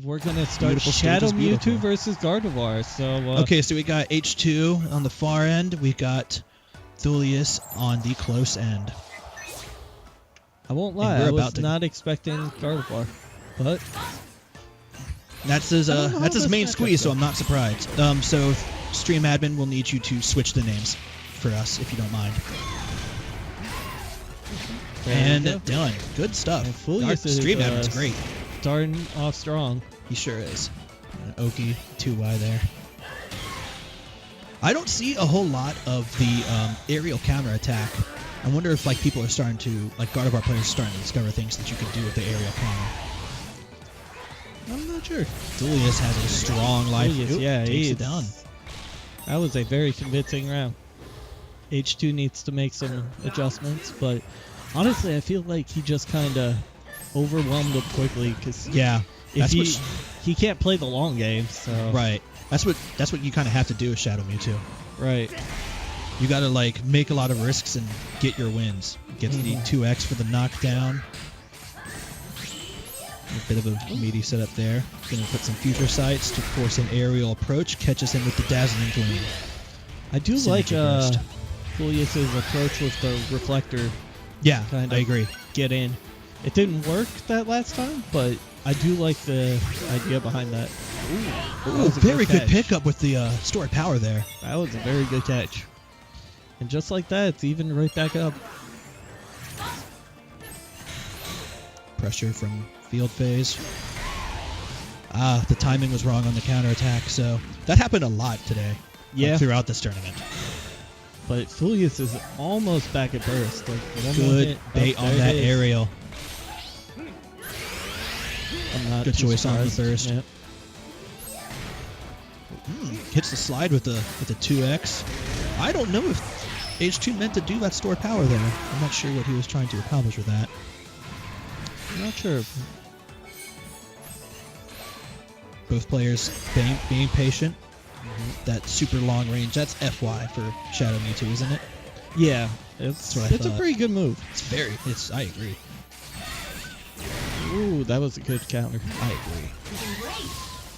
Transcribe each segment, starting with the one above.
we're going to start Beautiful Shadow stage is Mewtwo versus Gardevoir. So, okay, so we got H2 on the far end. We got Thulius on the close end. I won't lie, I was not expecting Gardevoir, but that's his main squeeze, so I'm not surprised. So stream admin will need you to switch the names for us if you don't mind. And done. Good stuff. Stream admin's great. Starting off strong. He sure is. Oki 2Y there. I don't see a whole lot of the aerial counter attack. I wonder if like people are starting to, like Gardevoir players are starting to discover things that you can do with the aerial counter. I'm not sure. Thulius has a strong life. Yeah, takes it down. That was a very convincing round. H2 needs to make some adjustments, but honestly, I feel like he just kind of overwhelmed him quickly because he can't play the long game. So right, that's what you kind of have to do with Shadow Mewtwo. Right. You got to like make a lot of risks and get your wins. Gets the 2x for the knockdown. A bit of a meaty setup there. Going to put some future sights to force an aerial approach. Catches him with the dazzling gleam. I do like Thulius's approach with the reflector. Yeah, I agree. Get in. It didn't work that last time, but I do like the idea behind that. Ooh, very good pickup with the stored power there. That was a very good catch. And just like that, it's even right back up. Pressure from field phase. The timing was wrong on the counterattack, so that happened a lot today. Yeah. Throughout this tournament. But Thulius is almost back at burst. Like good bait on that aerial. Good choice on the burst. Yep. Hits the slide with the 2x. I don't know if H2 meant to do that stored power there. I'm not sure what he was trying to accomplish with that. I'm not sure. Both players being patient. That super long range, that's FY for Shadow Mewtwo, isn't it? Yeah, it's a pretty good move. I agree. Ooh, that was a good counter. I agree.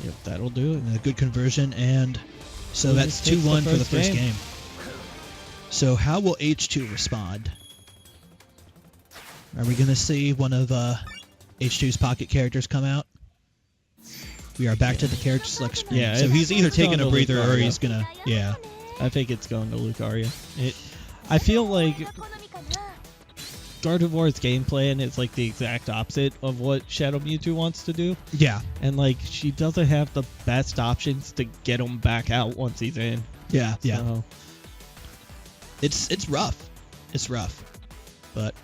Yep, that'll do it. And a good conversion, and so that's 2-1 for the first game. So how will H2 respond? Are we going to see one of H2's pocket characters come out? We are back to the character select screen. Yeah, so he's either taking a breather or he's going to... Yeah. I think it's going to Lucario. I feel like Gardevoir's game plan is like the exact opposite of what Shadow Mewtwo wants to do. Yeah. And like she doesn't have the best options to get him back out once he's in. Yeah, yeah. So. It's rough. It's rough. But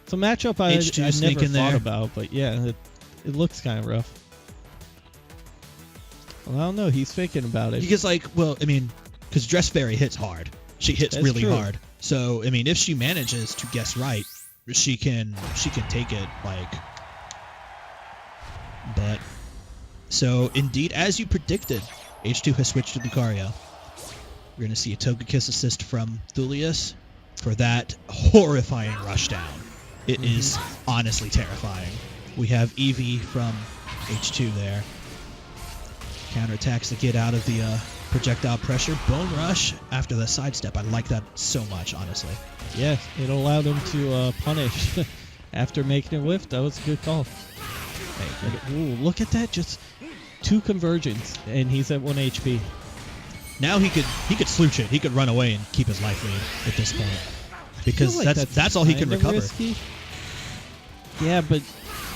it's a matchup I never thought about, but yeah, it looks kind of rough. Well, I don't know. He's thinking about it. Because, because Dress Fairy hits hard. She hits really hard. So, I mean, if she manages to guess right, she can take it, But, so, indeed, as you predicted, H2 has switched to Lucario. We're going to see a Togekiss assist from Thulius for that horrifying rushdown. It is honestly terrifying. We have Eevee from H2 there. Counterattacks to get out of the projectile pressure. Bone Rush after the sidestep. I like that so much, honestly. Yeah, it allowed him to punish after making it whiff. That was a good call. Ooh, look at that. Just 2 conversions, and he's at 1 HP. Now he could slooch it. He could run away and keep his life lead at this point. Because that's all he can recover. Risky. Yeah, but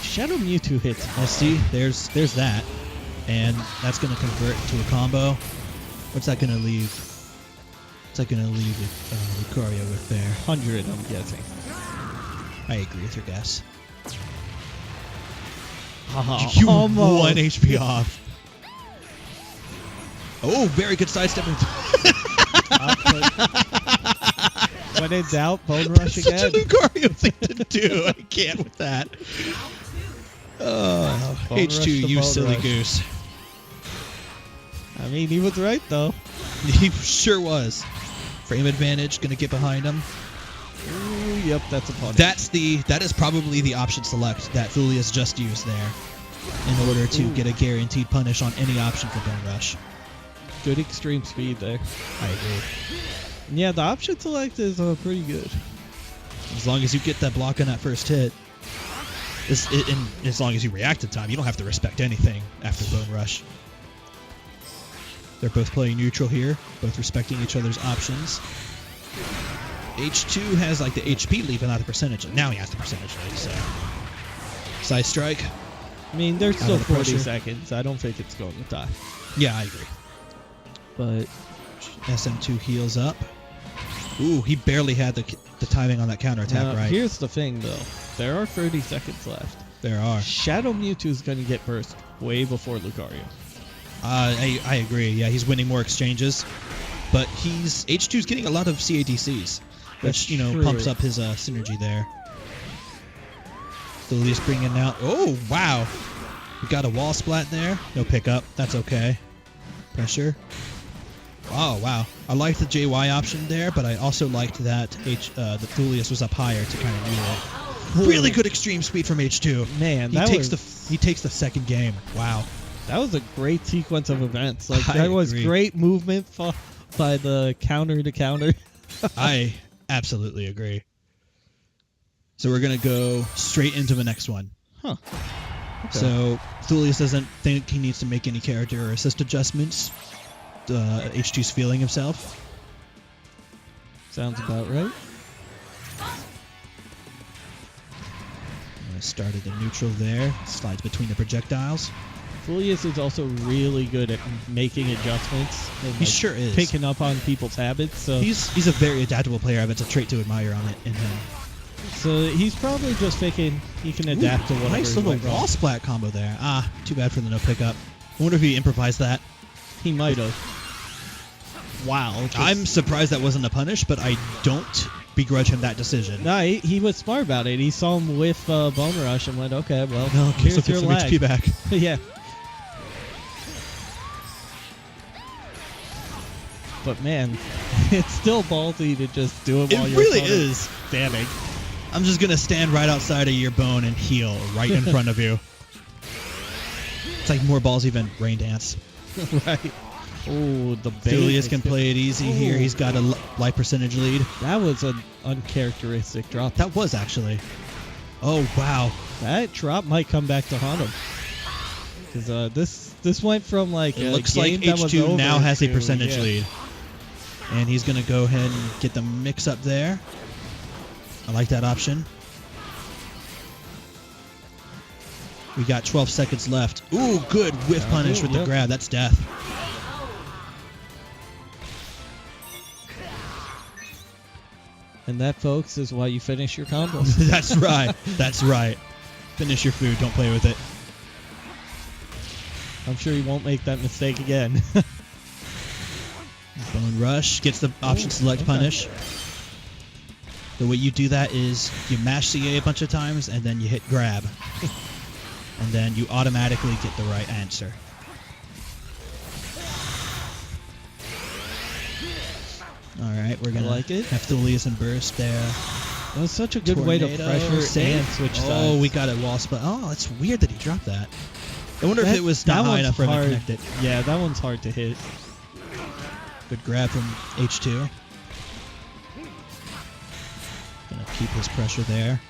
Shadow Mewtwo hits. See, there's that. And that's going to convert to a combo. What's that going to leave? What's that going to leave Lucario with there? 100, I'm guessing. I agree with your guess. You almost 1 HP off. Oh, very good sidestep. When in doubt, Bone Rush again. That's such a Lucario thing to do. I can't with that. H2, you silly goose. I mean, he was right, though. He sure was. Frame advantage, going to get behind him. Ooh, yep, that's a punish. That is probably the option select that Thulius just used there. in order to get a guaranteed punish on any option for Bone Rush. Good extreme speed there. I agree. Yeah, the option select is pretty good. As long as you get that block on that first hit, and as long as you react in time, you don't have to respect anything after Bone Rush. They're both playing neutral here, both respecting each other's options. H2 has like the HP lead, but not the percentage. Now he has the percentage lead, so. Side strike. I mean, there's still of the 40 pressure. seconds. I don't think it's going to die. Yeah, I agree. But SM2 heals up. Ooh, he barely had the timing on that counterattack now, right. here's the thing, though. There are 30 seconds left. There are. Shadow Mewtwo is going to get burst way before Lucario. I agree. Yeah, he's winning more exchanges, but H2's getting a lot of CADCs, which True. pumps up his synergy there. Thulius bringing out. Oh wow, we got a wall splat there. No pickup. That's okay. Pressure. Oh wow, I liked the JY option there, but I also liked that the Thulius was up higher to kind of do it. Really good extreme speed from H2. Man, he takes the second game. Wow. That was a great sequence of events. Like I that was agree. great movement by the counter to counter. I absolutely agree. So we're going to go straight into the next one. Huh. Okay. So Thulius doesn't think he needs to make any character or assist adjustments. H2's feeling himself. Sounds about right. Started in neutral there. Slides between the projectiles. Thulius is also really good at making adjustments. And, He sure is. Picking up on people's habits. So He's a very adaptable player. That's a trait to admire in him. So he's probably just thinking he can adapt to whatever. Nice he little went wrong. wall splat combo there. Ah, too bad for the no pickup. I wonder if he improvised that. He might have. Wow. I'm surprised that wasn't a punish, but I don't begrudge him that decision. No, he was smart about it. He saw him with Bone Rush and went, okay, well, No, here's so your some lag. HP back. Yeah. But man, it's still ballsy to just do it while It you're really is. standing. I'm just going to stand right outside of your bone and heal right in front of you. It's like more ballsy than Rain Dance. Right. Oh, the bait. Thulius can play it easy here. He's got a life percentage lead. That was an uncharacteristic drop. That was actually. Oh, wow. That drop might come back to haunt him. Because this went from like It a looks like game that was H2 over now has a to- percentage yeah. lead. And he's going to go ahead and get the mix up there. I like that option. We got 12 seconds left. Ooh, good whiff punish with the yep. grab. That's death. And that, folks, is why you finish your combos. That's right. That's right. Finish your food. Don't play with it. I'm sure you won't make that mistake again. Bone Rush gets the option select okay. punish. The way you do that is you mash CA a bunch of times and then you hit grab. And then you automatically get the right answer. Alright, we're going to like it. have Thulius and Burst there. That was such a good way to pressure save. and switch sides. Oh, we got a wall spot. Oh, it's weird that he dropped that. I wonder if That- it was that not high one's enough for him to hard. connect it. Yeah, that one's hard to hit. Good grab from H2. Gonna keep his pressure there.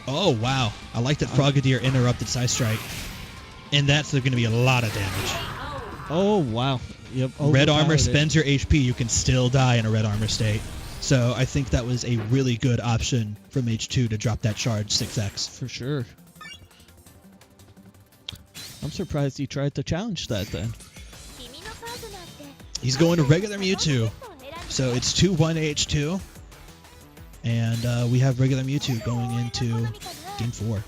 Oh, wow. I like that Frogadier interrupted side strike. And that's going to be a lot of damage. Oh, wow. Yep. Red armor overpowered it. spends your HP. You can still die in a red armor state. So I think that was a really good option from H2 to drop that charge 6x. For sure. I'm surprised he tried to challenge that then. He's going to regular Mewtwo. So it's 2-1 H2. And we have regular Mewtwo going into Game 4.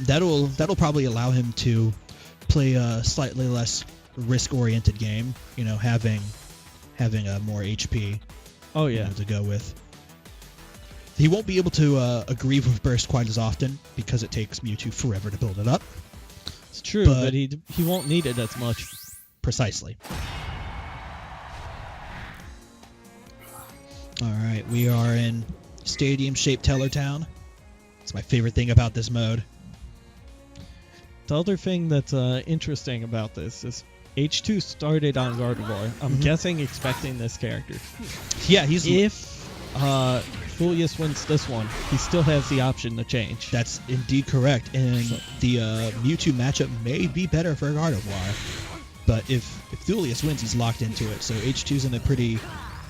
That'll probably allow him to play a slightly less risk-oriented game. You know, having a more HP. Oh, yeah. To go with. He won't be able to agree with Burst quite as often because it takes Mewtwo forever to build it up. It's true, but he won't need it as much. Precisely. All right, we are in stadium-shaped Teller Town. It's my favorite thing about this mode. The other thing that's interesting about this is H2 started on Gardevoir. I'm guessing expecting this character. Yeah, he's... If Thulius wins this one, he still has the option to change. That's indeed correct, and the Mewtwo matchup may be better for Gardevoir. But if Thulius wins, he's locked into it. So H2's in a pretty...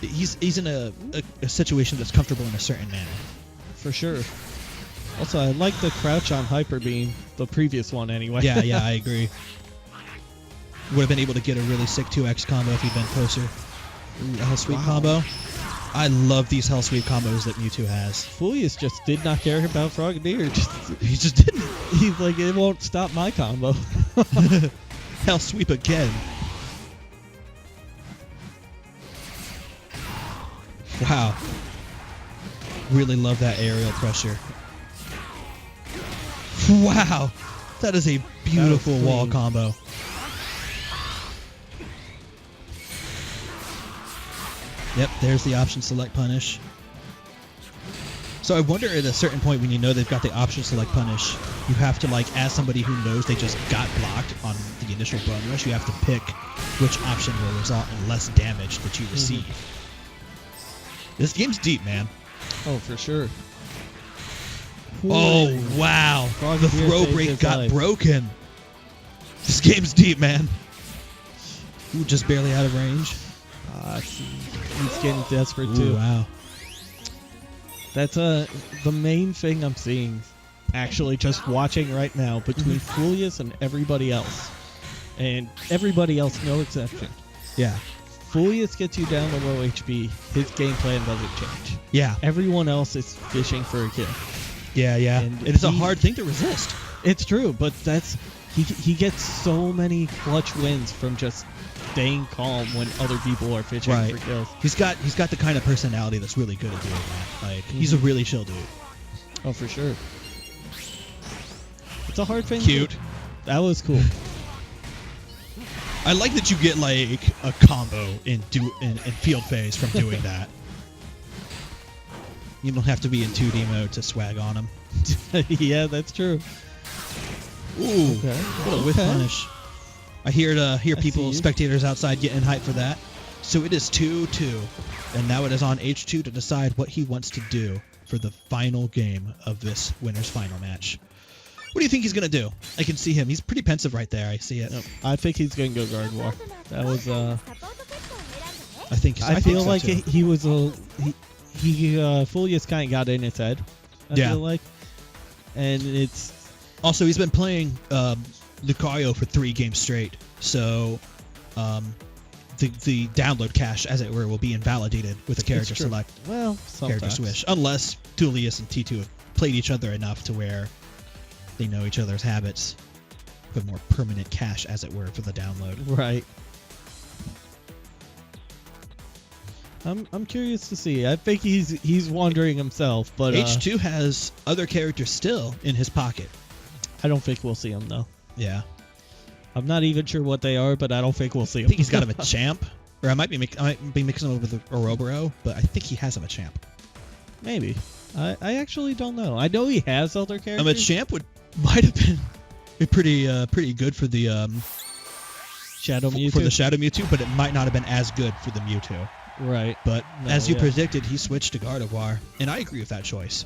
He's in a situation that's comfortable in a certain manner. For sure. Also, I like the crouch on Hyper Beam, the previous one anyway. Yeah, I agree. Would have been able to get a really sick 2x combo if he'd been closer. Ooh, Hell Sweep combo. I love these Hell Sweep combos that Mewtwo has. Thulius just did not care about Frogadier. He just didn't. He's like, it won't stop my combo. Hell Sweep again. Wow. Really love that aerial pressure. Wow. That is a beautiful wall combo. Yep, there's the option select punish. So I wonder at a certain point when you know they've got the option select punish, you have to, like, as somebody who knows they just got blocked on the initial bone rush, you have to pick which option will result in less damage that you receive. This game's deep, man. Oh, for sure. Oh, wow. The throw break got broken. This game's deep, man. Ooh, just barely out of range. He's getting desperate, too. Wow. That's the main thing I'm seeing, actually, just watching right now, between Thulius and everybody else. And everybody else, no exception. Yeah. Thulius gets you down to low HP, his game plan doesn't change. Yeah. Everyone else is fishing for a kill. Yeah. And it's a hard thing to resist. It's true, but that's he gets so many clutch wins from just staying calm when other people are fishing for kills. He's got the kind of personality that's really good at doing that. Like, he's a really chill dude. Oh, for sure. It's a hard thing. Cute. That was cool. I like that you get, like, a combo in field phase from doing that. You don't have to be in 2D mode to swag on him. Yeah, that's true. Ooh, Okay. what a whiff punish. I hear people, spectators outside getting hyped for that. So it is 2-2, and now it is on H2 to decide what he wants to do for the final game of this winner's final match. What do you think he's going to do? I can see him. He's pretty pensive right there. I see it. Yep. I think he's going to go Gardevoir. That was I feel so like too. he was Thulius kind of got in his head. I feel like, and it's also he's been playing Lucario for 3 games straight, so the download cache, as it were, will be invalidated with a character select. Well, character switch, unless Thulius and T2 have played each other enough to where they know each other's habits. Put more permanent cache, as it were, for the download. Right. I'm curious to see. I think he's wondering himself, but H2 has other characters still in his pocket. I don't think we'll see him though. Yeah. I'm not even sure what they are, but I don't think we'll see him. I think he's got him a champ, or I might be mixing him up with a Oroboro, but I think he has him a champ. Maybe. I actually don't know. I know he has other characters. A champ might have been pretty good for the Shadow Mewtwo. For the Shadow Mewtwo, but it might not have been as good for the Mewtwo. Right. But as you predicted, he switched to Gardevoir, and I agree with that choice.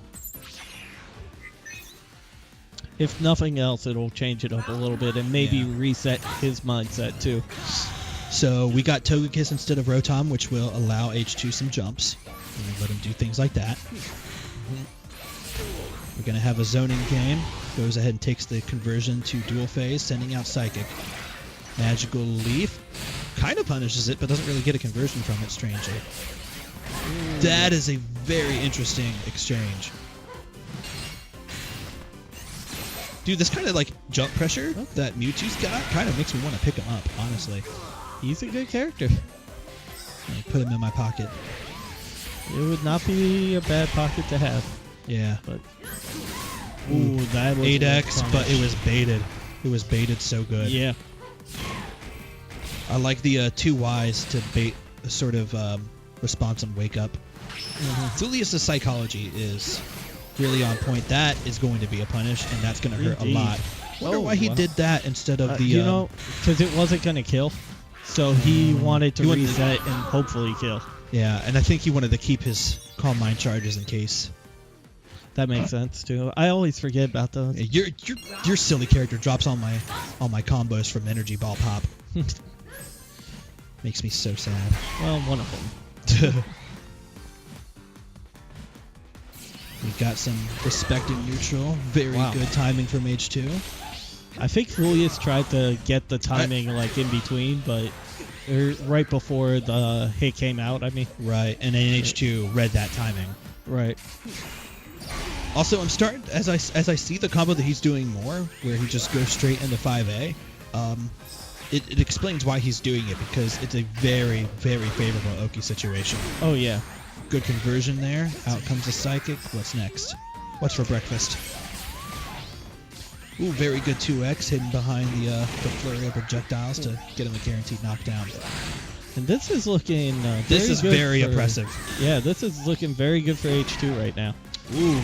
If nothing else, it'll change it up a little bit and maybe reset his mindset too. So we got Togekiss instead of Rotom, which will allow H2 some jumps. And let him do things like that. We're going to have a zoning game. Goes ahead and takes the conversion to dual phase, sending out Psychic. Magical Leaf kind of punishes it, but doesn't really get a conversion from it, strangely. That is a very interesting exchange. Dude, this kind of like jump pressure that Mewtwo's got kind of makes me want to pick him up, honestly. He's a good character. I put him in my pocket. It would not be a bad pocket to have. Yeah. But ooh, that was 8x, but it was baited. It was baited so good. Yeah. I like the 2 Ys to bait sort of response on Wake Up. Thulius' psychology is really on point. That is going to be a punish, and that's going to hurt a lot. Wonder why he did that instead of the... you know, because it wasn't going to kill. So he wanted to reset and hopefully kill. Yeah, and I think he wanted to keep his Calm Mind charges in case. That makes sense too. I always forget about those. Yeah, your silly character drops all my combos from Energy Ball Pop. Makes me so sad. Well, one of them. We got some respecting neutral. Very good timing from H2. I think Thulius tried to get the timing like in between, but right before the hit came out, I mean. Right, and then H2 read that timing. Right. Also, I'm starting, as I see the combo that he's doing more, where he just goes straight into 5A, it explains why he's doing it, because it's a very, very favorable Oki situation. Oh, yeah. Good conversion there. Out comes the Psychic. What's next? What's for breakfast? Ooh, very good 2X hidden behind the flurry of projectiles to get him a guaranteed knockdown. And this is looking this is very oppressive. Yeah, this is looking very good for H2 right now. Ooh.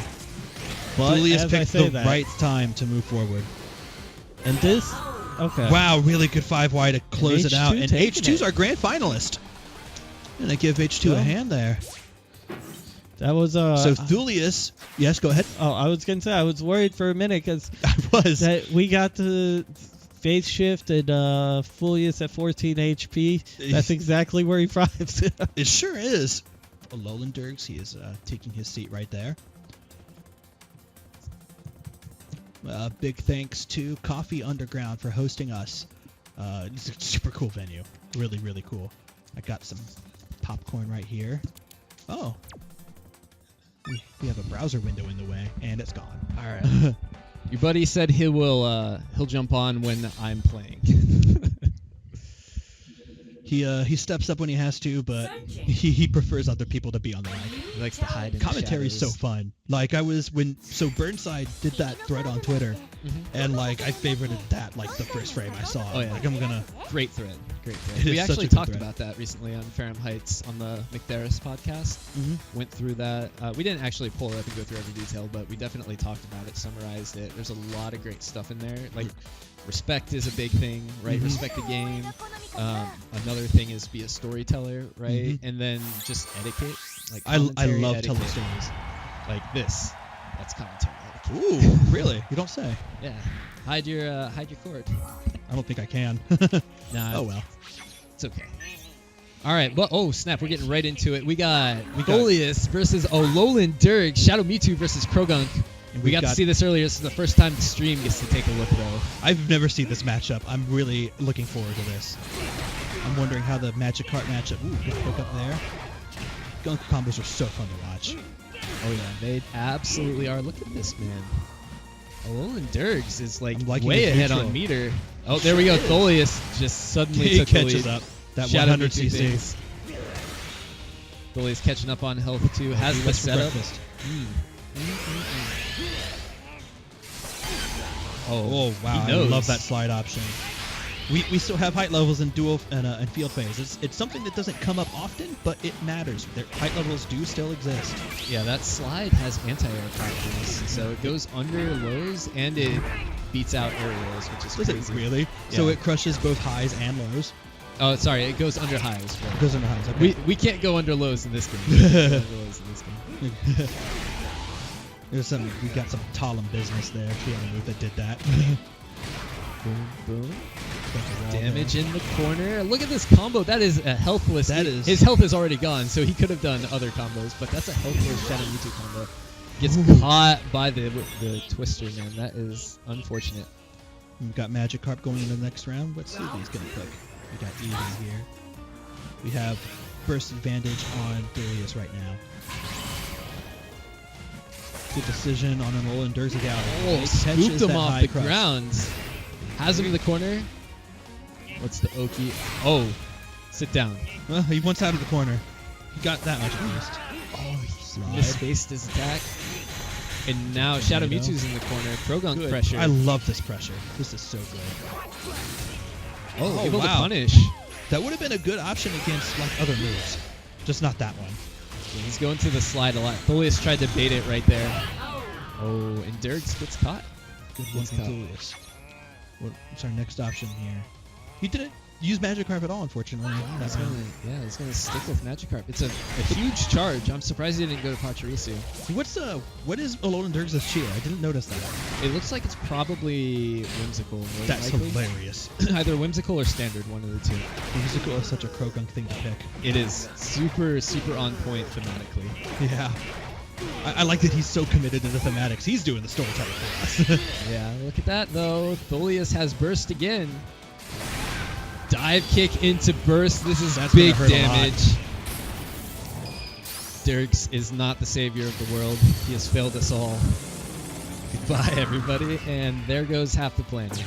But Thulius picked the right time to move forward. And this... Okay. Wow, really good 5Y to close it out. And H2's it. our grand finalist. I'm going to give H2 a hand there. That was so Thulius, yes, go ahead. Oh, I was gonna say I was worried for a minute because that we got the phase shift and Thulius at 14 HP. That's exactly where he thrives. It sure is. AlolanDurgs, he is taking his seat right there. Big thanks to Coffee Underground for hosting us. It's a super cool venue. Really, really cool. I got some popcorn right here. Oh. We have a browser window in the way, and it's gone. All right. Your buddy said he'll jump on when I'm playing. He steps up when he has to, but he prefers other people to be on the mic. He likes to hide in the Commentary is so shadows. fun. Like so Burnside did that thread on Twitter, and like I favorited that like the first frame I saw. Oh yeah. Like I'm gonna. Great thread. Great It thread. We is such actually a good talked thread. about that recently on Fairham Heights on the McDarris podcast. Went through that. We didn't actually pull it up and go through every detail, but we definitely talked about it, summarized it. There's a lot of great stuff in there. Like respect is a big thing, right? Respect the game. Another thing is be a storyteller, right? And then just etiquette. Like I commentary love etiquette. telling stories. Like this. That's commentary etiquette. Ooh, really? You don't say. Yeah. Hide your cord. I don't think I can. Nah. Oh well. It's okay. All right, but oh snap, we're getting right into it. We got Thulius versus AlolanDurgs, Shadow Mewtwo versus Krogunk. We got to see this earlier. This is the first time the stream gets to take a look, though. I've never seen this matchup. I'm really looking forward to this. I'm wondering how the Magikarp matchup. Ooh, good hook up there. Gunk combos are so fun to watch. Oh yeah, they absolutely are. Look at this, man. AlolanDurgs is like way ahead on meter. Oh, there we go. Thulius just suddenly took the lead. Catches up. That Shadow 100 Mewtwo CC. things. Thulius catching up on health too. Has the What's for setup. breakfast? Oh wow! I love that slide option. We still have height levels in dual and field phase. It's something that doesn't come up often, but it matters. Their height levels do still exist. Yeah, that slide has anti-air properties, so it goes under lows and it beats out aerials, which is Does crazy. it really? Yeah. So it crushes both highs and lows. Oh, sorry, it goes under highs. Right? It goes under highs. Okay. We can't go under lows in this game. We can't go under lows in this game. We got some Talon business there. We had a move that did that. Boom, boom. Damage in the corner. Look at this combo. That is a healthless. His health is already gone, so he could have done other combos, but that's a healthless Shadow Mewtwo combo. Gets caught by the twister, man. That is unfortunate. We've got Magikarp going into the next round. Let's see what he's going to pick. We got Eevee here. We have burst advantage on Thulius right now. Good decision on an AlolanDurgs again. Oh, scooped him off the ground. Has him in the corner. What's the Oki? Oh, sit down. Well, he wants out of the corner. He got that much at least. Oh, he misspaced his attack. And now Shadow Mewtwo's in the corner. Krogunk pressure. I love this pressure. This is so good. Oh, able to punish. That would have been a good option against like other moves. just not that one. Yeah, he's going to the slide a lot. Thulius tried to bait it right there. Oh, and Durgs gets caught. Good one from Thulius. What's our next option here? He didn't use Magikarp at all, unfortunately. He's gonna stick with Magikarp. It's a huge charge. I'm surprised he didn't go to Pachirisu. What is AlolanDurgs' cheer? I didn't notice that. It looks like it's probably Whimsical. More That's likely. hilarious. Either Whimsical or Standard, one of the two. Whimsical is such a Krogunk thing to pick. It is super, super on point thematically. Yeah. I like that he's so committed to the thematics. He's doing the storytelling for us. Yeah, look at that though. Thulius has burst again. Dive kick into burst. This is That's big gonna hurt a damage. Durgs is not the savior of the world. He has failed us all. Goodbye, everybody. And there goes half the planet.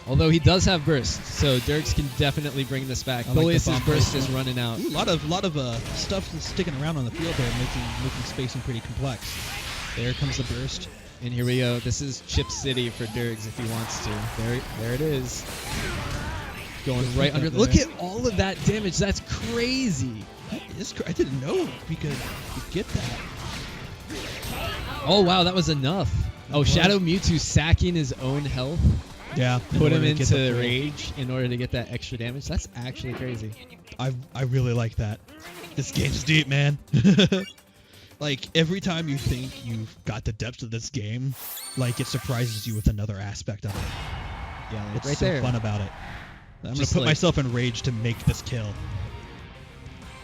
Although he does have burst, so Durgs can definitely bring this back. I like the Thulius' bomb burst placement. is running out. Ooh, a lot of stuff that's sticking around on the field there, making spacing pretty complex. There comes the burst. And here we go. This is Chip City for Durgs if he wants to. There it is. Going right under. Look at all of that damage. That's crazy. I didn't know we could get that. Oh, wow. That was enough. Oh, Shadow Mewtwo sacking his own health. Yeah. Put him into rage in order to get that extra damage. That's actually crazy. I really like that. This game's deep, man. Like, every time you think you've got the depth of this game, like, it surprises you with another aspect of it. Yeah, It's right so there. fun about it. I'm going Just to put like- myself in rage to make this kill.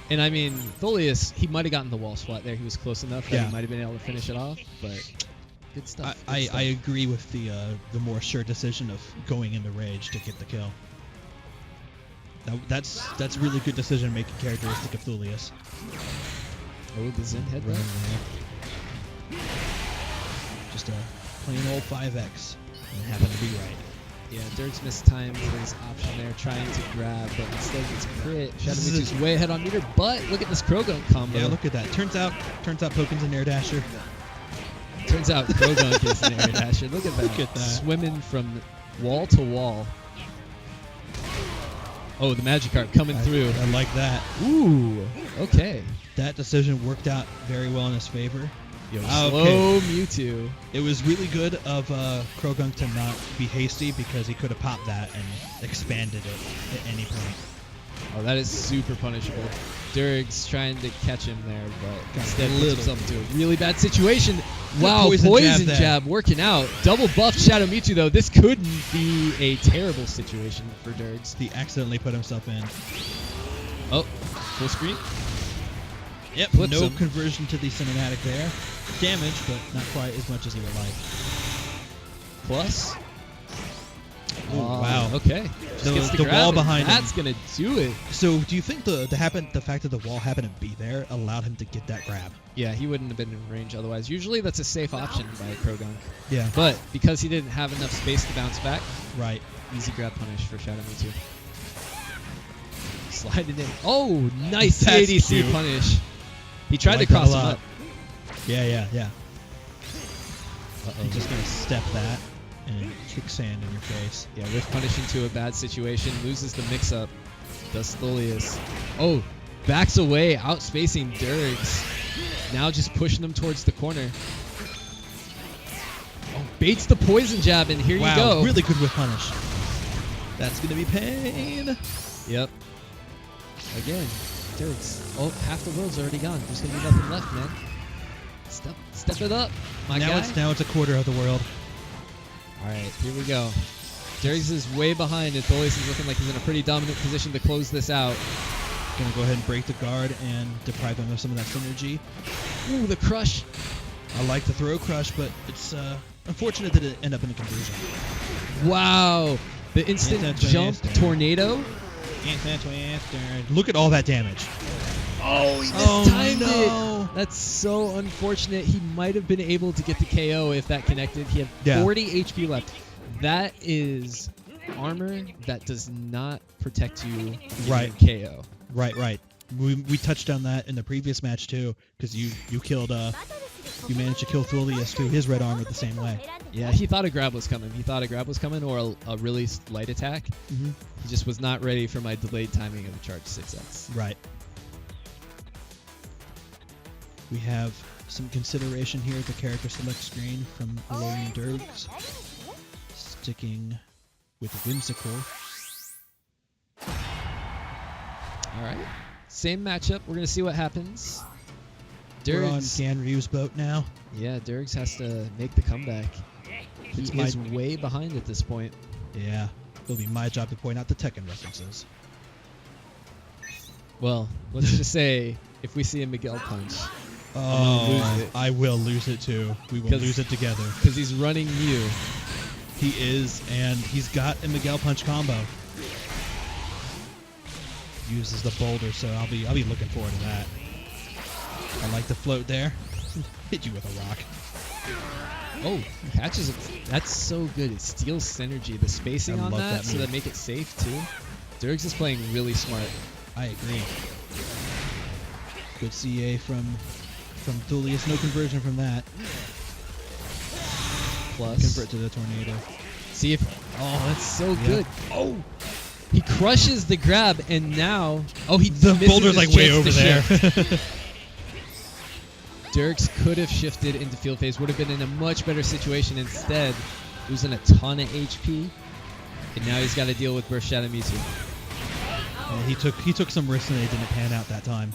And I mean, Thulius, he might have gotten the wall swat there. He was close enough that Yeah. he might have been able to finish it off, but good stuff. I good stuff. agree with the more sure decision of going into rage to get the kill. That's really good decision making characteristic of Thulius. Oh, the Zen head Right there. there. Just a plain old 5x and happened to be right. Yeah, Durgs missed time for his option there, trying to grab, but instead gets crit. Shadow This is- Mewtwo's way ahead on meter, but look at this Krogunk combo. Yeah, look at that. Turns out Pokken's an air dasher. Turns out Krogunk is an air dasher. Look at that. Look at that. Swimming from wall to wall. Oh, the Magikarp coming through. I like that. Ooh, okay. That decision worked out very well in his favor. Yo, Okay. slow Mewtwo. It was really good of Krogunk to not be hasty because he could have popped that and expanded it at any point. Oh, that is super punishable. Durgs trying to catch him there, but Got instead a puts little- himself into a really bad situation. Wow, poison poison jab jab, there. working out. Double buff Shadow Mewtwo, though. This could be a terrible situation for Durgs. He accidentally put himself in. Oh, full screen. Yep, Flips no him. conversion to the cinematic there. Damage, but not quite as much as he would like. Plus. Ooh, wow. Okay. Just The- gets to the grab wall him. behind him. That's going to do it. So, do you think the fact that the wall happened to be there allowed him to get that grab? Yeah, he wouldn't have been in range otherwise. Usually that's a safe option by Krogunk. Yeah. But because he didn't have enough space to bounce back, Right. easy grab punish for Shadow Mewtwo. Slide it in. Oh, nice That's ADC cute. punish. He tried like to cross that a him lot. up. Yeah. Uh-oh. He's just gonna step that and kick sand in your face. Yeah, with punish into a bad situation, loses the mix-up. Does Thulius. Oh, backs away, outspacing Durgs. Now just pushing him towards the corner. Oh, baits the poison jab, and here Wow, you go. really good with punish. That's gonna be pain. Yep. Again, Durgs. Oh, half the world's already gone. There's gonna be nothing left, man. Step it up, my guy. Now it's a quarter of the world. All right, here we go. Durgs is way behind, and Thulius is looking like he's in a pretty dominant position to close this out. Gonna go ahead and break the guard and deprive him of some of that synergy. Ooh, the crush. I like the throw crush, but it's unfortunate that it ended up in a conversion. Wow. The instant Yes, that's jump right. tornado. Look at all that damage. Oh, he Oh, mistimed no. it. That's so unfortunate. He might have been able to get the KO if that connected. He had Yeah. 40 HP left. That is armor that does not protect you from Right. KO. Right. We touched on that in the previous match too, because you killed You managed to kill Thulius through his red armor the same way. Yeah, he thought a grab was coming. He thought a grab was coming or a really light attack. Mm-hmm. He just was not ready for my delayed timing of the charge 6X. Right. We have some consideration here at the character select screen from AlolanDurgs. Sticking with Whimsical. All right. Same matchup. We're going to see what happens. We're on Durgs. Ganryu's boat now. Yeah, Durgs has to make the comeback. He is way behind at this point. Yeah. It'll be my job to point out the Tekken references. Well, let's just say if we see a Miguel punch, Oh, lose it. I will lose it too. We will lose it together. because he's running Mew. He is, and he's got a Miguel punch combo. Uses the boulder, so I'll be looking forward to that. I like the float there. Hit you with a rock. Oh, catches it. That's so good. It steals synergy. The spacing I on love that, that so move. that make it safe too. Durgs is playing really smart. I agree. Good CA from Thulius. No conversion from that. Plus, Convert to the tornado. see if. Oh, that's so Yeah. good. Oh, he crushes the grab, and now. Oh, he The misses boulder's his like way chance over to there. shift. Durgs could have shifted into field phase, would have been in a much better situation. Instead, losing a ton of HP, and now he's got to deal with Burst Shadow Mewtwo. And he took some risks and they didn't pan out that time.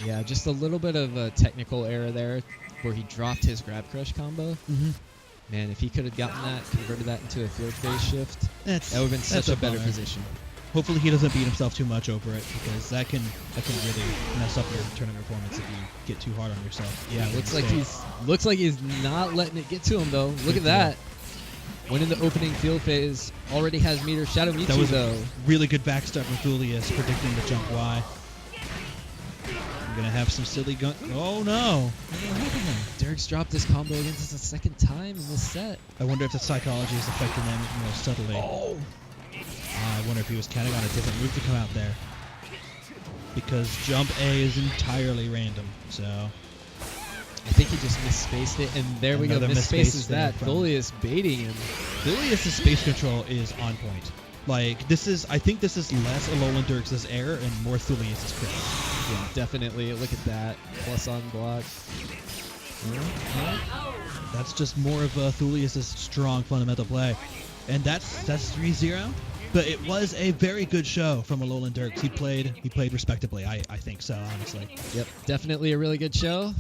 Yeah, just a little bit of a technical error there, where he dropped his grab crush combo. Mm-hmm. Man, if he could have gotten that, converted that into a field phase shift, That that would have been such a better bummer. position. Hopefully he doesn't beat himself too much over it, because that can really mess up your tournament performance if you get too hard on yourself. Yeah, Mistake. looks like he's not letting it get to him though. Look at that. Went in the opening field phase, already has meter. Shadow Mewtwo That was though. a really good backstep from Thulius, predicting the jump Y. I'm gonna have some silly gun. Oh no! What happened there? Durgs dropped this combo against us a second time in this set. I wonder if the psychology is affecting them more subtly. Oh. I wonder if he was counting on a different move to come out there. Because jump A is entirely random, so... I think he just misspaced it, and there we go. Another Misspaces misspace there that. from- Thulius baiting him. Thulius' space control is on point. Like, I think this is less AlolanDurgs' error and more Thulius' credit. Yeah, definitely. Look at that. Plus on block. That's just more of Thulius' strong fundamental play. And that's 3-0. But it was a very good show from AlolanDurgs. He played respectably. I think so, honestly. Yep, definitely a really good show.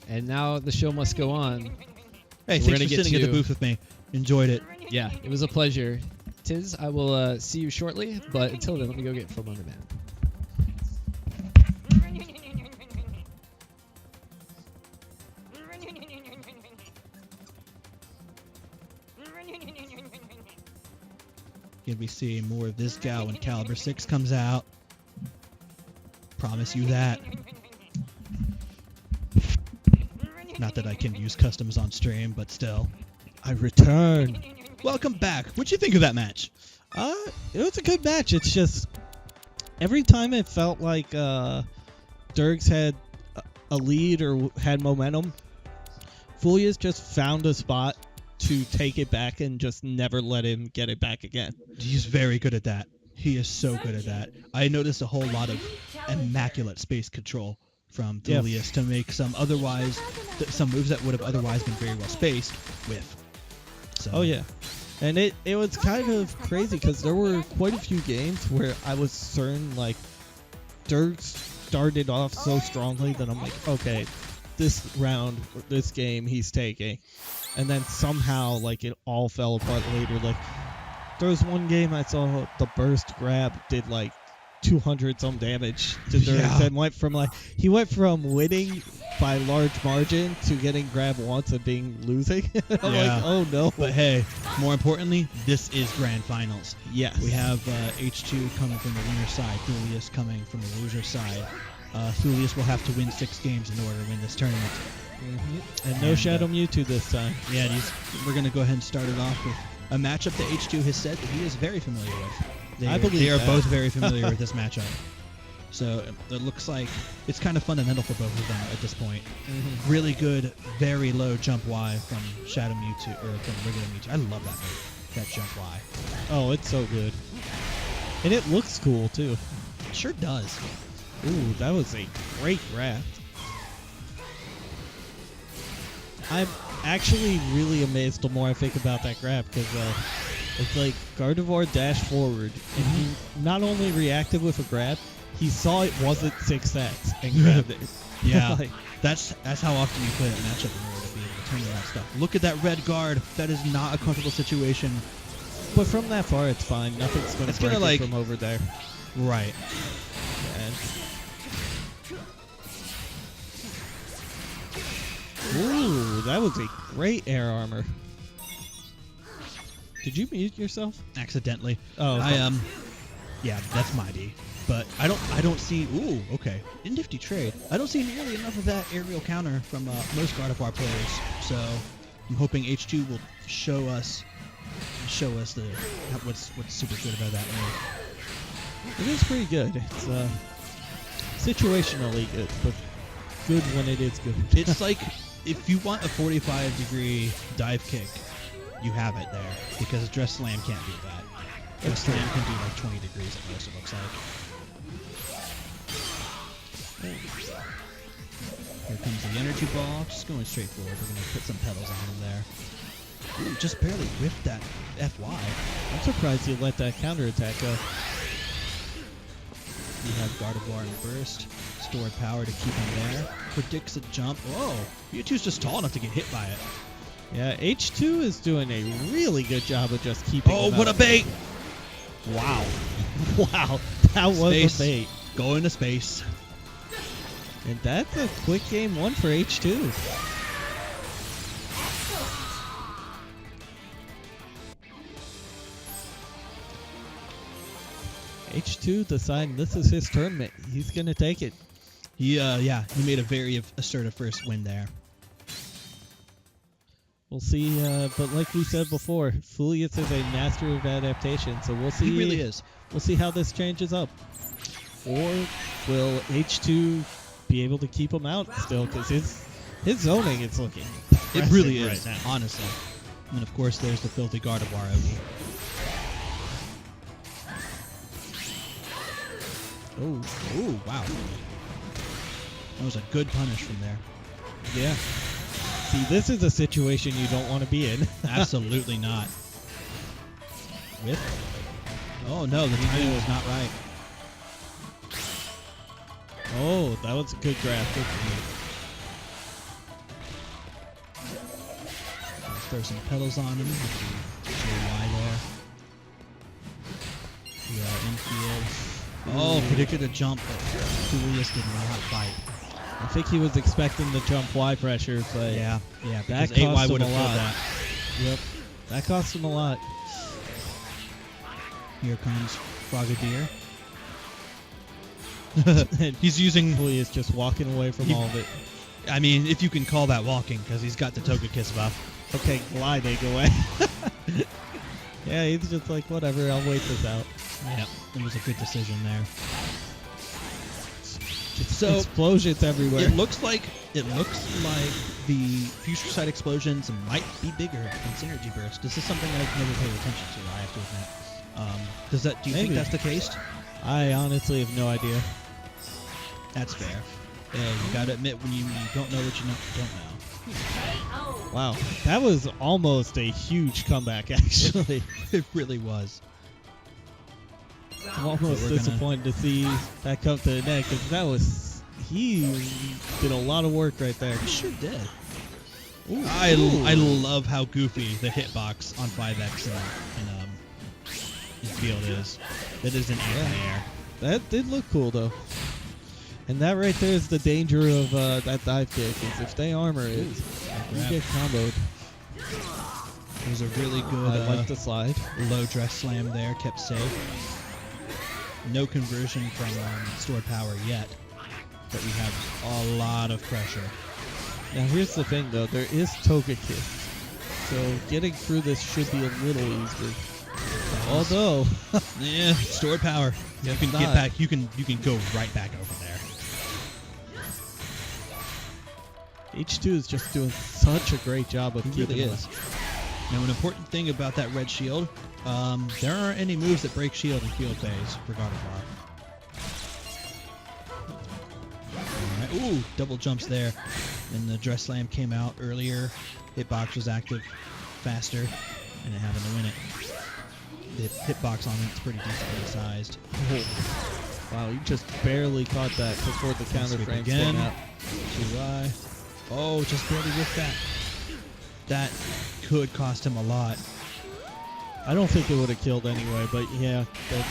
And now the show must go on. Hey, We're thanks gonna for get sitting in the to- booth with me. Enjoyed it. Yeah, it was a pleasure. Tiz, I will see you shortly, but until then, let me go get Film On Demand. Gonna be seeing more of this gal when Caliber 6 comes out. Promise you that. Not that I can use customs on stream, but still. I return. Welcome back. What'd you think of that match? It was a good match. It's just every time it felt like Durgs had a lead or had momentum, Thulius just found a spot to take it back and just never let him get it back again. He's very good at that. He is so good at that. I noticed a whole lot of immaculate space control from Yeah. Thulius to make some moves that would have otherwise been very well spaced with. So, Oh yeah, and it was kind of crazy because there were quite a few games where I was certain like Durgs started off so strongly that I'm like, okay, this round, this game he's taking, and then somehow like it all fell apart later. Like there was one game I saw the burst grab did like 200 some damage to Durgs Yeah. and he went from winning by large margin to getting grab once and being losing. I'm Yeah. like, oh no. But hey, more importantly, this is grand finals. Yes. We have H2 coming from the winner's side, Thulius coming from the loser's side. Thulius will have to win 6 games in order to win this tournament. And no Shadow Mewtwo this time. Yeah, and we're going to go ahead and start it off with a matchup that H2 has said that he is very familiar with. I believe they are that. both very familiar with this matchup. So it looks like it's kind of fundamental for both of them at this point. Mm-hmm. Really good, very low jump Y from Shadow Mewtwo, or from regular Mewtwo. I love that move, that jump Y. Oh, it's so good. And it looks cool, too. It sure does. Ooh, that was a great grab. I'm actually really amazed the more I think about that grab, because it's like Gardevoir dashed forward, and he not only reacted with a grab, he saw it wasn't 6X and grabbed it. Yeah, Like, that's how often you play that matchup in order to be able to turn that stuff. Look at that red guard. That is not a comfortable situation. but from that far, it's fine. Nothing's going It's to break gonna, like- it from over there. Right. And ooh, that was a great air armor. Did you mute yourself? Accidentally. Oh, okay. Yeah, that's my D. But I don't see. Ooh, okay. In nifty trade, I don't see nearly enough of that aerial counter from most Gardevoir players. So I'm hoping H2 will show us the what's super good about that move. It is pretty good. It's situationally good, but good when it is good. It's like if you want a 45-degree dive kick, you have it there because Dress Slam can't do that. Dress Slam can do like 20 degrees at most, it looks like. Here comes the energy ball, just going straight forward. We're going to put some pedals on him there. Ooh, just barely whiffed that FY. I'm surprised you let that counterattack go. We have Gardevoir in burst. Stored power to keep him there. Predicts a jump. Whoa! Mewtwo's just tall enough to get hit by it. Yeah, H2 is doing a really good job of just keeping Oh, him what up. a bait! Wow. Wow. That was Space. a bait. Go into space. And that's a quick game one for H2. H2 deciding this is his tournament. He's going to take it. He made a very assertive first win there. We'll see, but like we said before, Thulius is a master of adaptation, so we'll see. He really is. We'll see how this changes up. Or will H2 be able to keep him out still? Because his zoning is looking It really impressive is, right now. honestly. And of course, there's the filthy Gardevoir Ogie. Oh, Ooh, wow. That was a good punish from there. yeah. See, this is a situation you don't want to be in. Absolutely not. Whip. Oh no, the timing was not right. Oh, that was a good grab. Good Let's throw some pedals on him. Y there. Yeah, infield. Oh, predicted a jump, but Thulius did not fight. I think he was expecting the jump Y pressure, but Yeah, that because 8Y cost him would a have lot. filled that. Yep, that cost him a lot. Here comes Frogadier. And He's using, Thulius just walking away from all of it. I mean, if you can call that walking, because he's got the Togekiss buff. Okay, gliding away. Yeah, he's just like, whatever, I'll wait this out. Yeah, it was a good decision there. So explosions everywhere. It looks like the future side explosions might be bigger than Synergy Burst. This is something I've never paid attention to, I have to admit. Do you think Maybe. that's the case? I honestly have no idea. That's fair. Yeah, you gotta admit when you don't know what you don't know. Wow, that was almost a huge comeback, actually. It really was. I'm almost We're gonna- disappointed to see that come to the net, because he did a lot of work right there. He sure did. Ooh, I ooh. love how goofy the hitbox on 5X in field is. It is an anti-air. That did look cool, though. And that right there is the danger of that dive kick, is if they armor it, you grab. get comboed. It was a really good I like the slide. low dress slam there, kept safe. No conversion from stored power yet, but we have a lot of pressure. Now here's the thing, though. There is Togekiss, so getting through this should be a little easier. Although, Yeah, stored power. You If can not- get back. You can go right back over there. H2 is just doing such a great job of He keeping really him. is. Now, an important thing about that red shield, there aren't any moves that break shield in field phase for Gardevoir. Alright, ooh, double jumps there. And the Dress Slam came out earlier. Hitbox was active faster, and it happened to win it. The hitbox on it's pretty decently sized. Wow, you just barely caught that before the counter Sweep frame again. came out. 2Y. Oh, just barely with that. That could cost him a lot. I don't think it would have killed anyway, but yeah, that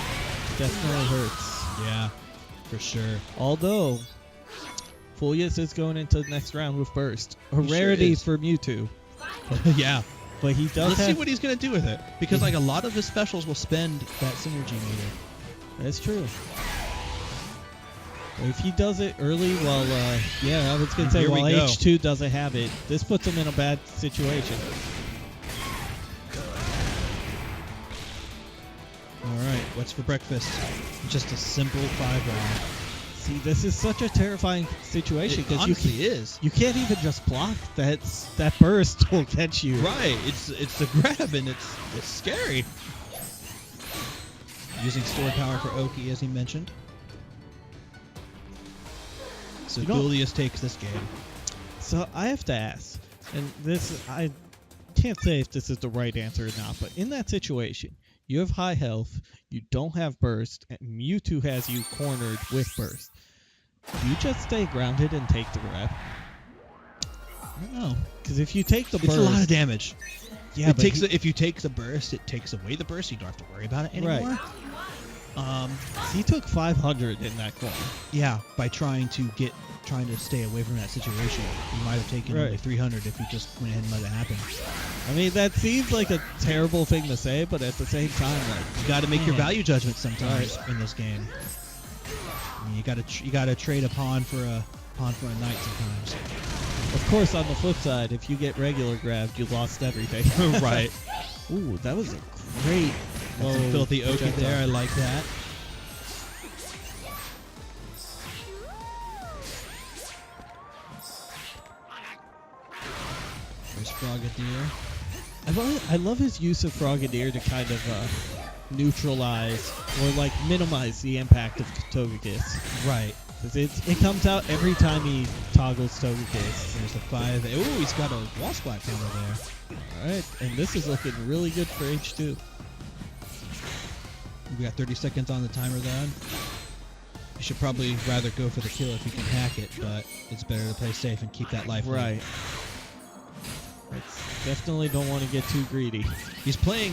definitely hurts. Yeah, for sure. Although, Thulius is going into the next round with Burst. A He sure rarity is. for Mewtwo. Yeah. But he does Let's see have... what he's going to do with it. Because like a lot of his specials will spend that synergy meter. That's true. If he does it early while, yeah, I was going to say, Here we while go. H2 doesn't have it, this puts him in a bad situation. Alright, what's for breakfast? Just a simple 5-round. See, this is such a terrifying situation It because you honestly is. you can't even just block. That burst will catch you. Right, it's the grab and it's scary. Using stored power for Oki as he mentioned. So You know- Thulius takes this game. So I have to ask, and this I can't say if this is the right answer or not, but in that situation, you have high health, you don't have burst, and Mewtwo has you cornered with burst. Do you just stay grounded and take the grab? I don't know. Because if you take the It's burst, a lot of damage. yeah, It but takes he- if you take the burst, it takes away the burst. You don't have to worry about it anymore. Right. He took 500 in that corner. Yeah, by trying to stay away from that situation. You might have taken only Right. 300 if you just went ahead and let it happen. I mean, that seems like a terrible thing to say, but at the same time, like, You got to make your Man. value judgments sometimes in this game. I mean, you got to trade a pawn for a knight sometimes. of course, on the flip side, if you get regular grabbed, you lost everything. Right. Ooh, that was a great That's a filthy Oki projectile. there. I like that. There's Frogadier. I love his use of Frogadier to kind of neutralize or like minimize the impact of Togekiss. Right. Because it comes out every time he toggles Togekiss. There's the 5. Ooh, he's got a wall splat counter there. Alright, and this is looking really good for H2. We got 30 seconds on the timer then. You should probably rather go for the kill if you can hack it, but it's better to play safe and keep that life lead. Right. Definitely don't want to get too greedy. He's putting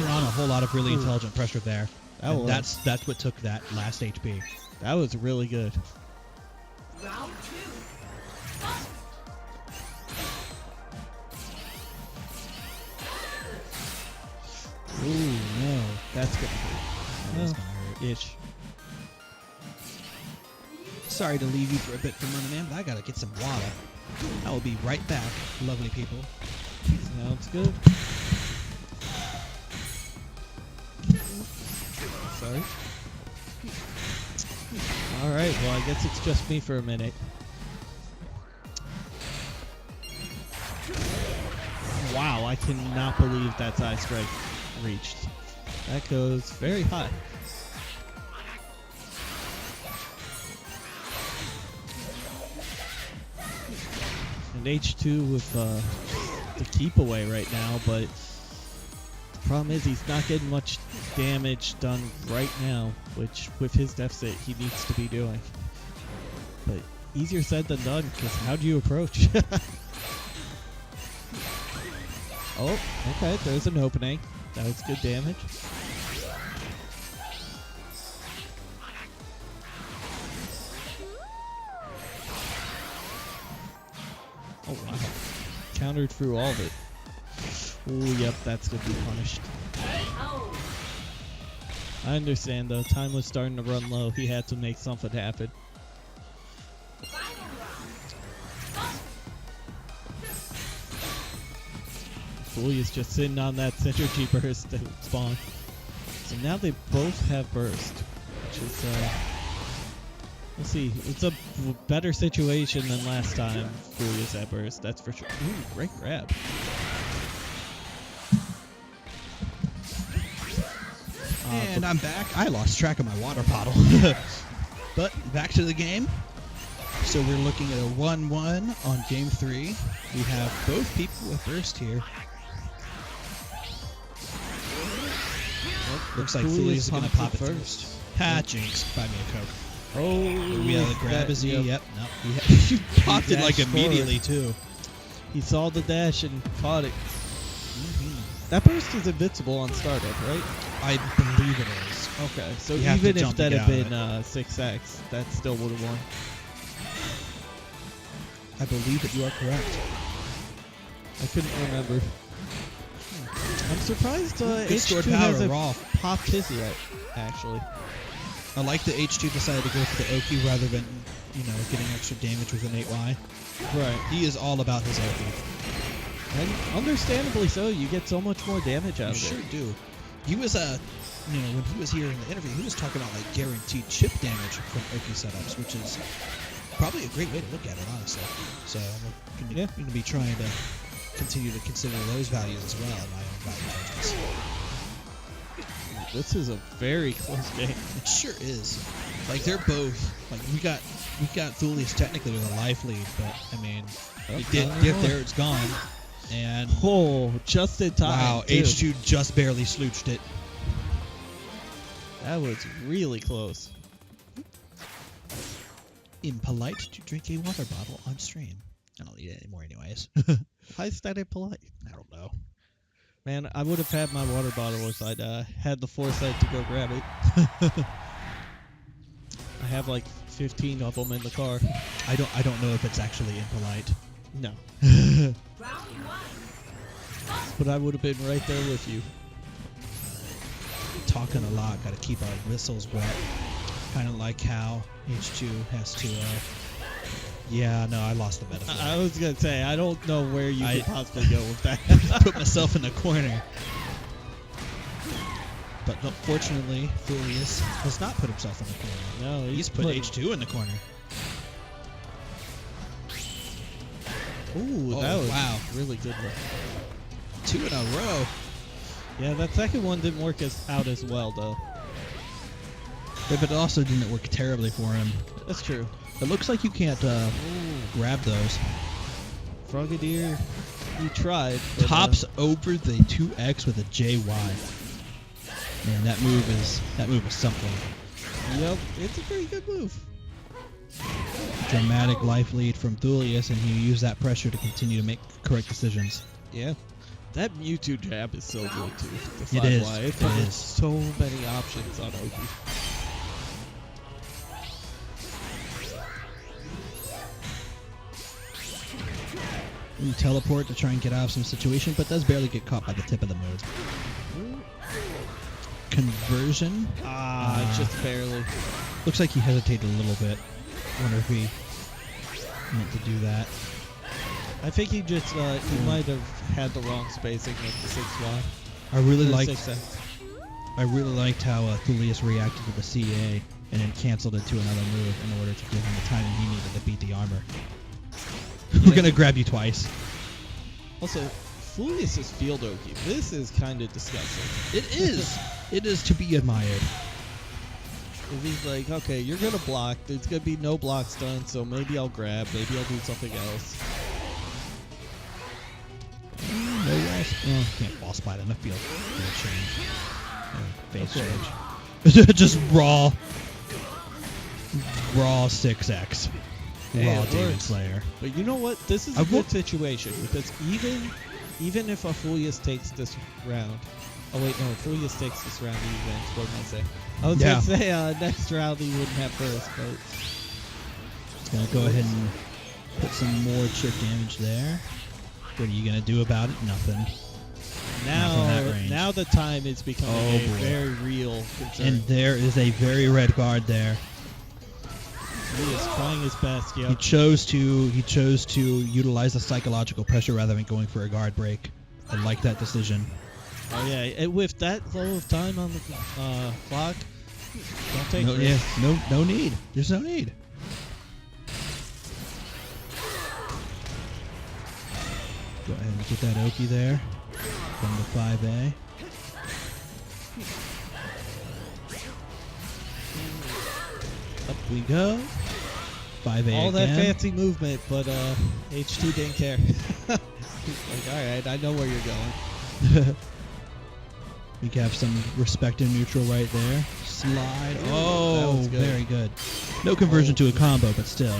on a whole lot of really Ooh. intelligent pressure there. That And was- that's what took that last HP. That was really good. Ooh, no. That's gonna hurt. That is Well, gonna hurt. Itch. Sorry to leave you for a bit for a minute, man, but I gotta get some water. I will be right back, lovely people. Sounds good. Sorry. Alright, well, I guess it's just me for a minute. Wow, I cannot believe that's Eye Strike reached. That goes very high. And H2 with the keep away right now, but the problem is he's not getting much damage done right now, which with his deficit he needs to be doing. But easier said than done, because how do you approach? Oh, okay, there's an opening. That was good damage. Oh, wow. Countered through all of it. Ooh, yep, that's going to be punished. I understand, though. Time was starting to run low. He had to make something happen. Thulius just sitting on that synergy burst to spawn. So now they both have burst. which is we'll see. It's a better situation than last time Thulius at burst, that's for sure. Ooh, great grab. And I'm back. I lost track of my water bottle. But back to the game. So we're looking at a 1-1 on game 3. We have both people with burst here. Looks like Thulius is going to pop it first. Ha, jinx. Buy me a Coke. Oh, We have a grab. Is he? Yep. No. He popped it like dashed immediately too. he saw the dash and caught it. That burst is invincible on startup, right? I believe it is. Okay, so You have to even if jump to that get had out of been 6x, that still would have won. I believe that you are correct. I couldn't remember. I'm surprised Good stored H2 power hasn't raw. popped his yet, actually. I like that H2 decided to go for the Oki rather than, getting extra damage with an 8Y. Right. He is all about his Oki. And understandably so, you get so much more damage out You of sure it. do. He was, when he was here in the interview, he was talking about, guaranteed chip damage from Oki setups, which is probably a great way to look at it, honestly. So I'm going to be trying to continue to consider those values as well in my own value judgments. This is a very close game. It sure is. They're both. We got Thulius technically with a life lead, but I mean, there it's gone. And Oh, just in time. wow, too. H2 just barely slooched it. That was really close. Impolite to drink a water bottle on stream. I don't need it anymore, anyways. High static polite. I don't know. Man, I would have had my water bottle if I'd had the foresight to go grab it. I have 15 of them in the car. I don't know if it's actually impolite. No. But I would have been right there with you. Talking a lot, gotta keep our whistles wet. Kind of like how H2 has to. Yeah, no, I lost the metaphor. I was gonna say I don't know where you could possibly go with that. Put myself in the corner. But fortunately, Thulius has not put himself in the corner. No, He's put H2 in the corner. Ooh, Oh, that was wow. really good one. 2 in a row. Yeah, that second one didn't work out as well though. Yeah, but it also didn't work terribly for him. That's true. It looks like you can't grab those. Frogadier, he tried. But, Tops over the 2X with a JY. Man, that move is something. Yep, it's a pretty good move. Dramatic life lead from Thulius, and he used that pressure to continue to make correct decisions. Yeah. That Mewtwo jab is so good too. The It is. 5Y. It comes with is. so many options on Oki. You teleport to try and get out of some situation, but does barely get caught by the tip of the move. Conversion. Just barely. Looks like he hesitated a little bit. Wonder if he meant to do that. I think he just he might have had the wrong spacing with the 6Y. I really Or liked 6X. how Thulius reacted to the CA and then canceled it to another move in order to give him the timing he needed to beat the armor. We're gonna grab you twice. Also, Thulius' field Oki. This is kind of disgusting. It is. It is to be admired. If he's like, okay, you're gonna block. There's gonna be no blocks done, so maybe I'll grab. Maybe I'll do something else. No walls. Oh, can't wall spot in the field. Phase change. Just raw 6X. Hey, Raw it Demon works. Slayer. But you know what? This is a good situation because even if a Thulius takes this round. Oh wait, no, Thulius takes this round. He wins. What did I say? I was gonna say next round he wouldn't have first, but Gonna go ahead and put some more chip damage there. What are you gonna do about it? Nothing. now the time is becoming a boy. very real concern. And there is a very red guard there. He is trying his best. He Yeah. chose to utilize the psychological pressure rather than going for a guard break. I like that decision. Oh yeah. And with that low of time on the clock, Don't take No, risks. no need. There's no need. Go ahead and get that Oki there from the 5A. Up we go. 5A All again. that fancy movement, but H2 didn't care. He's like, all right, I know where you're going. We have some respect in neutral right there. Slide. That Oh, was good. very good. No conversion to a combo, but still.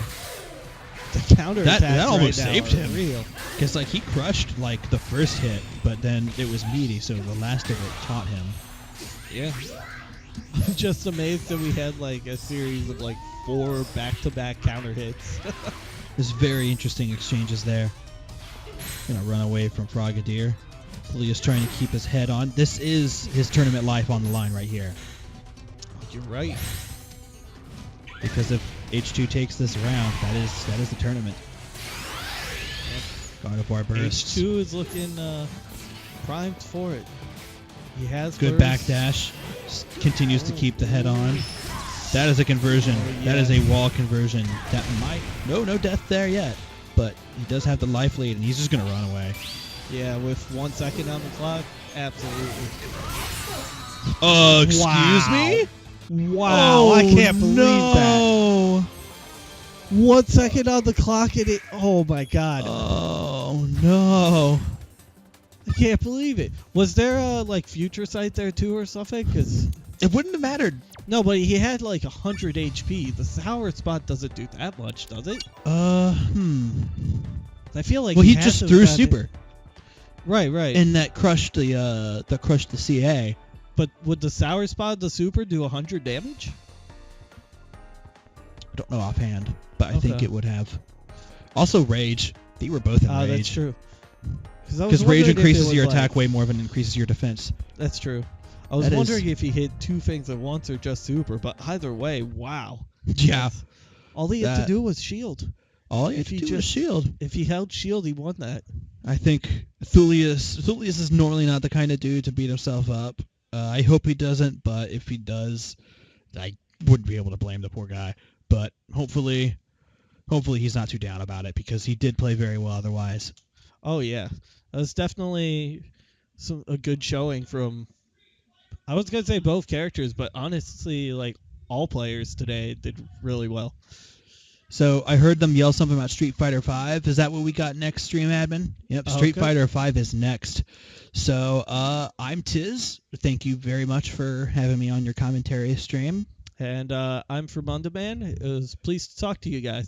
The counter That attacks almost right now saved are him. Real. Because like he crushed like the first hit, but then it was meaty, so the last of it taught him. Yeah. I'm just amazed that we had like a series of like 4 back-to-back counter hits. There's very interesting exchanges there. Gonna run away from Frogadier. Thulius trying to keep his head on. This is his tournament life on the line right here. You're right. Because if H2 takes this round, that is the tournament. God of War bursts. H2 is looking primed for it. He has Good burst. backdash. Continues to keep the head on. That is a conversion. That is a wall conversion. That might... No death there yet. But he does have the life lead, and he's just going to run away. Yeah, with 1 second on the clock, absolutely. Excuse me? Wow, I can't believe that. no. 1 second on the clock and it... Oh, my God. Oh, no. I can't believe it. Was there a, like, future sight there, too, or something? Because... It wouldn't have mattered. No, but he had, like, 100 HP. The sour spot doesn't do that much, does it? I feel like Well, he had just to threw have gotten super. it. Right. And that crushed the CA. But would the sour spot, the super, do 100 damage? I don't know offhand, but I think Okay. it would have. Also, rage. They were both in That's rage. true. Because rage increases your attack way more than it increases your defense. That's true. I was That is- wondering if he hit 2 things at once or just super, but either way, wow. Yeah. All he had to That- do was shield. All you have If to he do is just- shield. If he held shield, he won that. I think Thulius is normally not the kind of dude to beat himself up. I hope he doesn't, but if he does, I wouldn't be able to blame the poor guy. But hopefully he's not too down about it because he did play very well otherwise. Oh, yeah. That was definitely a good showing from, I was going to say both characters, but honestly, like, all players today did really well. So I heard them yell something about Street Fighter V. Is that what we got next, stream admin? Yep, Street Okay. Fighter V is next. So I'm Tiz. Thank you very much for having me on your commentary stream. And I'm Fermunda Man. It was pleased to talk to you guys.